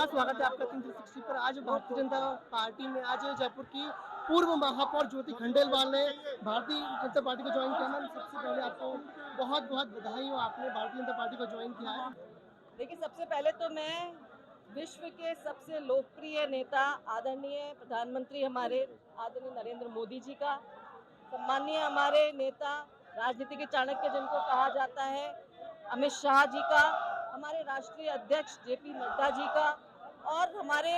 नमस्कार, स्वागत है आपका 360 पर। आज भारतीय जनता पार्टी में आज जयपुर की पूर्व महापौर ज्योति खंडेलवाल ने भारतीय जनता पार्टी को ज्वाइन किया। मैम, सबसे पहले आपको बहुत बहुत बधाई हो, आपने भारतीय जनता पार्टी को ज्वाइन किया है। देखिए, सबसे पहले तो मैं विश्व के सबसे लोकप्रिय नेता आदरणीय प्रधानमंत्री हमारे आदरणीय नरेंद्र मोदी जी का, सम्मानीय हमारे नेता राजनीति के चाणक्य जिनको कहा जाता है अमित शाह जी का, हमारे राष्ट्रीय अध्यक्ष जेपी नड्डा जी का और हमारे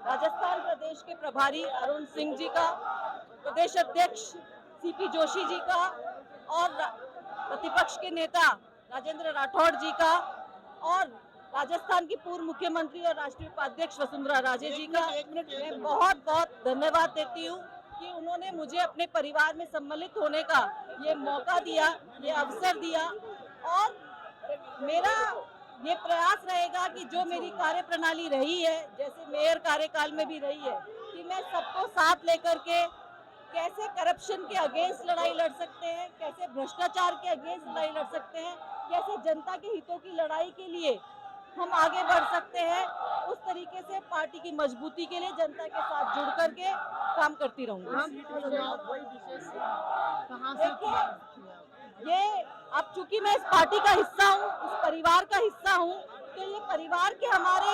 राजस्थान प्रदेश के प्रभारी अरुण सिंह जी का, प्रदेश अध्यक्ष सीपी जोशी जी का और प्रतिपक्ष के नेता राजेंद्र राठौड़ जी का और राजस्थान की पूर्व मुख्यमंत्री और राष्ट्रीय उपाध्यक्ष वसुंधरा राजे जी का मैं बहुत बहुत धन्यवाद देती हूँ कि उन्होंने मुझे अपने परिवार में सम्मिलित होने का ये मौका दिया, ये अवसर दिया। और मेरा ये प्रयास रहेगा कि जो मेरी कार्य प्रणाली रही है, जैसे मेयर कार्यकाल में भी रही है, कि मैं सबको साथ लेकर के कैसे करप्शन के अगेंस्ट लड़ाई लड़ सकते हैं, कैसे भ्रष्टाचार के अगेंस्ट लड़ाई लड़ सकते हैं, कैसे जनता के हितों की लड़ाई के लिए हम आगे बढ़ सकते हैं, उस तरीके से पार्टी की मजबूती के लिए जनता के साथ जुड़ करके काम करती रहूंगी। ये अब चूंकि मैं इस पार्टी का हिस्सा हूँ, इस परिवार का हिस्सा हूँ, तो ये परिवार के हमारे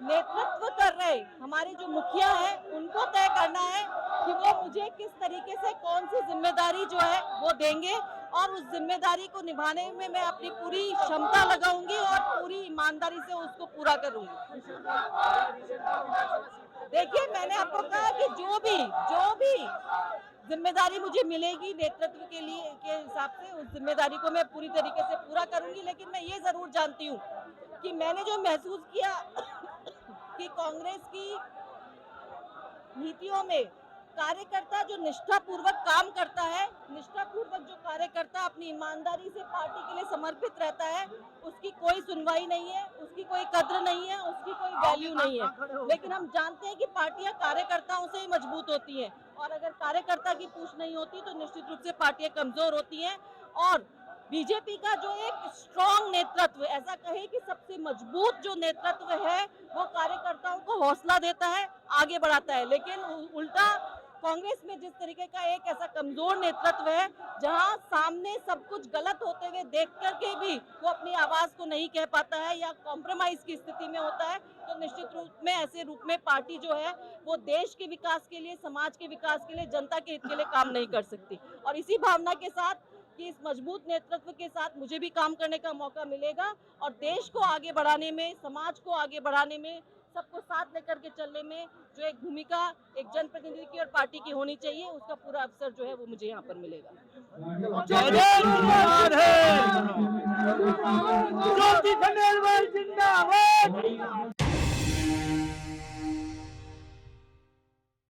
नेतृत्व कर रहे हमारे जो मुखिया हैं उनको तय करना है कि वो मुझे किस तरीके से कौन सी जिम्मेदारी जो है वो देंगे और उस जिम्मेदारी को निभाने में मैं अपनी पूरी क्षमता लगाऊंगी और पूरी ईमानदारी से उसको पूरा करूंगी। देखिए, मैंने आपको कहा कि जो भी जिम्मेदारी मुझे मिलेगी नेतृत्व के लिए के हिसाब से उस जिम्मेदारी को मैं पूरी तरीके से पूरा करूंगी। लेकिन मैं ये जरूर जानती हूँ कि मैंने जो महसूस किया कि कांग्रेस की नीतियों में कार्यकर्ता जो निष्ठापूर्वक काम करता है, निष्ठापूर्वक जो कार्यकर्ता अपनी ईमानदारी से पार्टी के लिए समर्पित रहता है, उसकी कोई सुनवाई नहीं है, उसकी कोई कद्र नहीं है, उसकी कोई वैल्यू नहीं है। लेकिन हम जानते हैं कि पार्टियां कार्यकर्ताओं से ही मजबूत होती हैं और अगर कार्यकर्ता की पूछ नहीं होती तो निश्चित रूप से पार्टियां कमजोर होती हैं। और बीजेपी का जो एक स्ट्रॉन्ग नेतृत्व, ऐसा कहे कि सबसे मजबूत जो नेतृत्व है, वो कार्यकर्ताओं को हौसला देता है, आगे बढ़ाता है। लेकिन उल्टा कांग्रेस में जिस तरीके का एक ऐसा कमजोर नेतृत्व है, जहां सामने सब कुछ गलत होते हुए देख करके भी वो अपनी आवाज को नहीं कह पाता है या कॉम्प्रोमाइज की स्थिति में होता है, तो निश्चित रूप में ऐसे रूप में पार्टी जो है वो देश के विकास के लिए, समाज के विकास के लिए, जनता के हित के लिए काम नहीं कर सकती। और इसी भावना के साथ कि इस मजबूत नेतृत्व के साथ मुझे भी काम करने का मौका मिलेगा और देश को आगे बढ़ाने में, समाज को आगे बढ़ाने में, सबको साथ लेकर के चलने में जो एक भूमिका एक जनप्रतिनिधि की और पार्टी की होनी चाहिए, उसका पूरा अवसर जो है वो मुझे यहाँ पर मिलेगा। ज्योति खंडेलवाल जिंदाबाद।